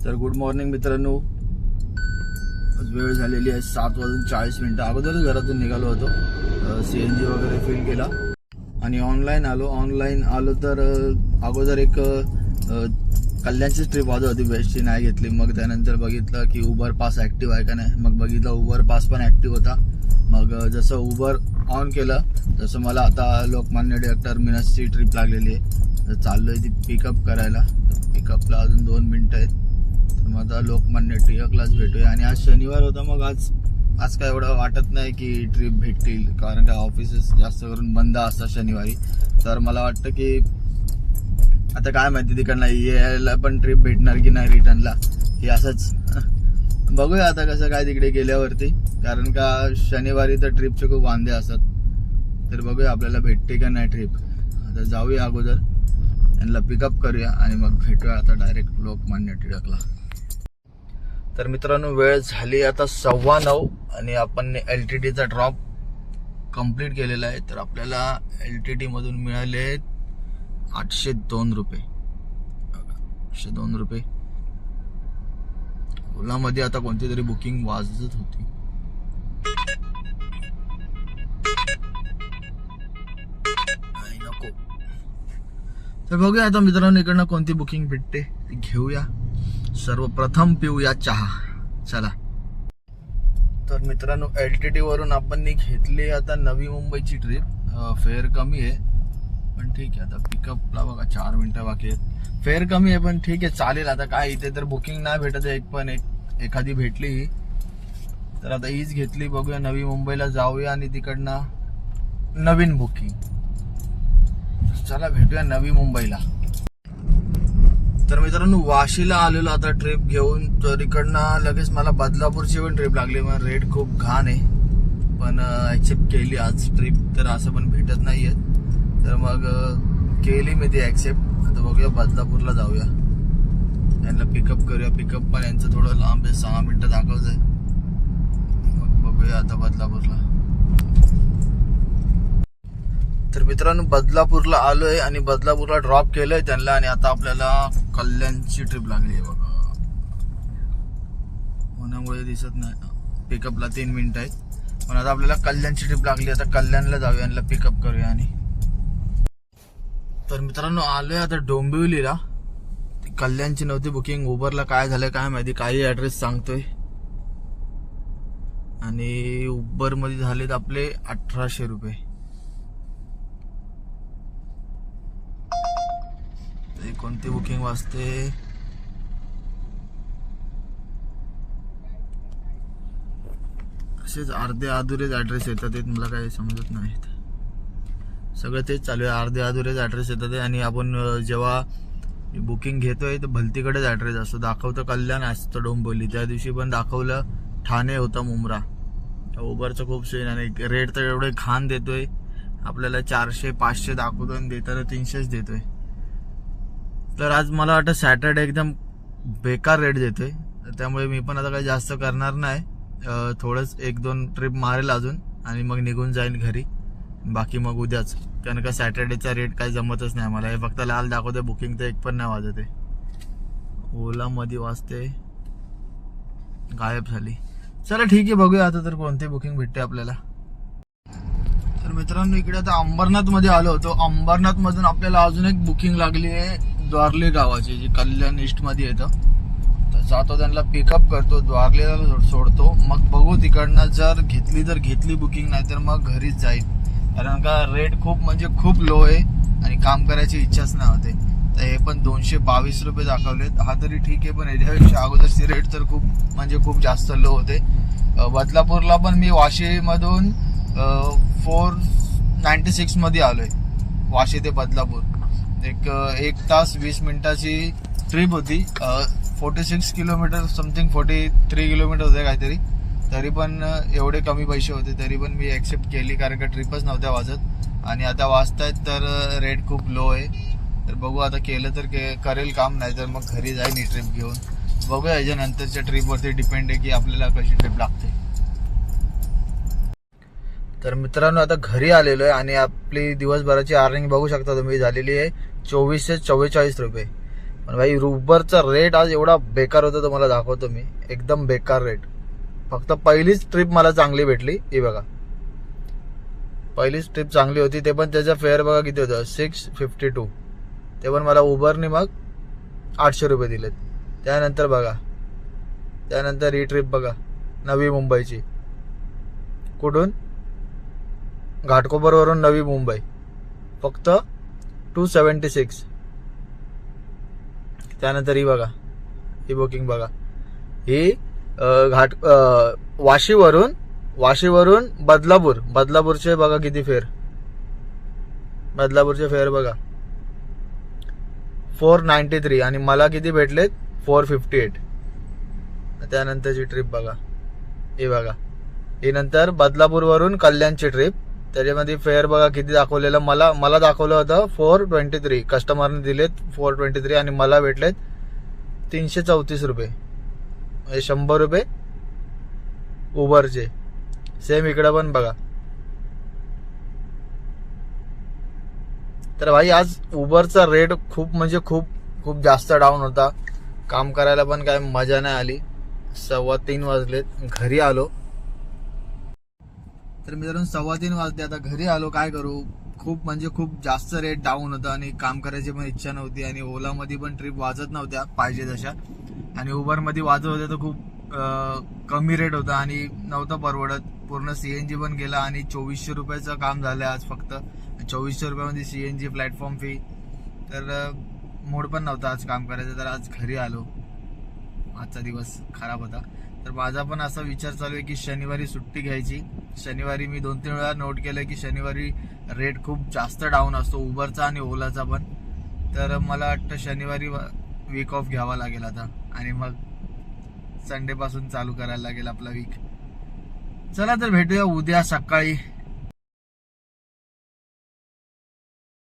तर good morning मित्रांनो, वेळ झालेली आहे 7:40. अगोदरच घरातून निघालो होतो, CNG वगैरे फिल केला आणि ऑनलाईन आलो तर अगोदर एक कल्याणची ट्रिप वाजत होती, बेस्टची नाही घेतली. मग त्यानंतर बघितलं की उबर पास ॲक्टिव्ह आहे का नाही, मग बघितलं उबर पास पण ॲक्टिव्ह होता. मग जसं उबर ऑन केलं तसं मला आता लोकमान्य टिळक टर्मिनसची ट्रिप लागलेली आहे. तर चाललो आहे ती पिकअप करायला. पिकअपला अजून 2 मिनटं आहेत. तर मग आता लोकमान्य टिळकलाच भेटूया. आणि आज शनिवार होता, मग आज काय एवढं वाटत नाही की ट्रिप भेटतील, कारण का ऑफिसेस जास्त करून बंद असतात शनिवारी. तर मला वाटतं की आता काय माहिती तिकडनं यायला पण ट्रिप भेटणार की नाही रिटर्नला, हे असंच बघूया आता कसं काय तिकडे गेल्यावरती, कारण का शनिवारी तर ट्रिपचे खूप वांदे असतात. तर बघूया आपल्याला भेटते का नाही ट्रिप. आता जाऊया अगोदर यांना पिकअप करूया आणि मग भेटूया आता डायरेक्ट लोकमान्य टिळकला. तर मित्रांनो, वेळ झाली आता 9:15 आणि आपण LTTचा ड्रॉप कंप्लीट केलेला आहे. तर आपल्याला LTT मधून मिळाले 802 रुपये. 802 रुपये. ओलामध्ये आता कोणती तरी बुकिंग वाजत होती. नको. तर बघूया आता मित्रांनो इकडनं कोणती बुकिंग भेटते ती घेऊया. सर्वप्रथम पिऊया चहा. चला. तर मित्रांनो, LTT वरून आपण घेतली आता नवी मुंबईची ट्रिप. फेअर कमी आहे पण ठीक आहे. आता पिकअपला बघा 4 मिनिटं बाकी आहेत. फेअर कमी आहे पण ठीक आहे, चालेल. आता काय इथे तर बुकिंग नाही भेटत आहे, एखादी भेटली तर आता हीच घेतली. बघूया नवी मुंबईला जाऊया आणि तिकडनं नवीन बुकिंग. चला भेटूया नवी मुंबईला. तर मित्रांनो, वाशीला आलेलो आता ट्रिप घेऊन. तर इकडनं लगेच मला बदलापूरची पण ट्रिप लागली. मग रेट खूप घाण आहे पण ॲक्सेप्ट केली आज ट्रिप. तर असं पण भेटत नाही आहेत, तर मग केली मी ती ॲक्सेप्ट. आता बघूया बदलापूरला जाऊया, यांना पिकअप करूया. पिकअप पण यांचं थोडं लांब आहे, 6 मिनिटं दाखवत आहे. मग बघूया आता बदलापूरला. तर मित्रांनो, बदलापूरला आलोय आणि बदलापूरला ड्रॉप केलंय त्यांना. आणि आता आपल्याला कल्याणची ट्रिप लागली आहे बघा, होण्यामुळे दिसत नाही. पिकअपला 3 मिनिटं आहेत पण आता आपल्याला कल्याणची ट्रिप लागली. आता कल्याणला जाऊया, यांना पिकअप करूया. आणि तर मित्रांनो, आलोय आता डोंबिवलीला. कल्याणची नव्हती बुकिंग. उबरला काय झालंय काय माहिती, काही ऍड्रेस सांगतोय आणि उबर मध्ये झालेत आपले 1800 रुपये. कोणती बुकिंग वाजते, असेच अर्धे अधुरेच ऍड्रेस येतात. मला काही समजत नाहीत. सगळं तेच चालू आहे, अर्धे अधुरेच ऍड्रेस येतात. आणि आपण जेव्हा बुकिंग घेतोय तर भलतीकडेच ऍड्रेस असतो. दाखवतं कल्याण असतं डोंबिवली, त्या दिवशी पण दाखवलं ठाणे होता मुंब्रा. उबरचं खूप सीन. आणि रेट तर एवढे घाण देतोय आपल्याला, 400-500 दाखवतोय आणि देताना 300च देतोय. तर आज मला वाटतं सॅटर्डे एकदम बेकार रेट देतोय. त्यामुळे मी पण आता काही जास्त करणार नाही. थोडंच 1-2 ट्रिप मारेल अजून आणि मग निघून जाईन घरी. बाकी मग उद्याच, कारण का सॅटर्डेचा रेट काही जमतच नाही मला. हे फक्त लाल दाखवते, बुकिंग तर एक पण नाही वाजत आहे. ओला मध्ये वाजते, गायब झाली. चला ठीक आहे, बघूया आता तर कोणती बुकिंग भेटते आपल्याला. तर मित्रांनो, इकडे आता अंबरनाथ मध्ये आलो होतो. अंबरनाथ मधून आपल्याला अजून एक बुकिंग लागली आहे द्वारले गावाची, जी कल्याण ईस्ट मध्ये येतं. तर जातो, त्यांना पिकअप करतो, द्वारलेला सोडतो. मग बघू तिकडनं जर घेतली बुकिंग, नाही तर मग घरीच जाईल. कारण का रेट खूप लो आहे आणि काम करायची इच्छाच नाही होते. तर हे पण 222 रुपये दाखवलेत. हा तरी ठीक आहे, पण याच्यापेक्षा अगोदरचे रेट तर खूप जास्त लो होते. बदलापूरला पण मी वाशीमधून 496 मध्ये आलोय. वाशी ते बदलापूर 1 तास 20 मिनिटाची ट्रिप होती. 46 किलोमीटर समथिंग 43 किलोमीटर होते काहीतरी. तरी पण एवढे कमी पैसे होते, तरी पण मी ॲक्सेप्ट केली, कारण का ट्रिपच नव्हत्या वाजत. आणि आता वाजतायत तर रेट खूप लो आहे. तर बघू आता, केलं तर करेल काम, नाही तर मग घरी जाईल ही ट्रिप घेऊन. बघूया याच्यानंतरच्या ट्रिपवरती डिपेंड आहे की आपल्याला कशी ट्रिप लागते. तर मित्रांनो, आता घरी आलेलो आहे आणि आपली दिवसभराची अर्निंग बघू शकता तुम्ही, झालेली आहे 2444 रुपये. पण भाई उबरचा रेट आज एवढा बेकार होता, तुम्हाला दाखवतो मी. एकदम बेकार रेट. फक्त पहिलीच ट्रिप मला चांगली भेटली. ही बघा, पहिलीच ट्रिप चांगली होती. ते पण त्याचा फेअर बघा किती होतं, 652. ते पण मला उबरने मग 800 रुपये दिलेत. त्यानंतर बघा, त्यानंतर ही ट्रिप बघा, नवी मुंबईची. कुठून? घाटकोपरवरून नवी मुंबई, फक्त 276. त्यानंतर ही बघा, ही बुकिंग बघा, ही वाशीवरून बदलापूरचे बघा किती फेअर. बदलापूरचे फेअर बघा 493 आणि मला किती भेटलेत 458. त्यानंतरची ट्रिप बघा, हे बघा, ही नंतर बदलापूरवरून कल्याणची ट्रिप. त्याच्यामध्ये फेअर बघा किती दाखवलेलं. मला दाखवलं होतं 423, कस्टमरने दिलेत 423 आणि मला भेटलेत 334 रुपये. म्हणजे 100 रुपये उबरचे. सेम इकडं पण बघा. तर भाई आज उबरचा रेट खूप म्हणजे खूप जास्त डाऊन होता. काम करायला पण काय मजा नाही आली. 3:15 वाजलेत, घरी आलो. तर मित्रांनो 3:15 वाजले, आता घरी आलो. काय करू, खूप म्हणजे खूप जास्त रेट डाऊन होता आणि काम करायची पण इच्छा नव्हती. आणि ओलामध्ये पण ट्रिप वाजत नव्हत्या पाहिजे तशा, आणि उबरमध्ये वाजत होत्या तर खूप कमी रेट होता आणि नव्हतं परवडत. पूर्ण सीएनजी पण गेला आणि 2400 रुपयाचं काम झालं आज फक्त. 2400 रुपयामध्ये सीएनजी, प्लॅटफॉर्म फी. तर मूड पण नव्हता आज काम करायचं. तर आज घरी आलो. आजचा दिवस खराब होता. तर माझा पण असा विचार चालू आहे की शनिवारी सुट्टी घ्यायची. शनिवारी मी 2-3 वेळा नोट केलं की शनिवारी रेट खूप जास्त डाऊन असतो उबरचा आणि ओलाचा पण. तर मला वाटतं शनिवारी वीक ऑफ घ्यावा लागेल आता, आणि मग संडे पासून चालू करायला लागेल आपला वीक. चला तर भेटूया उद्या सकाळी.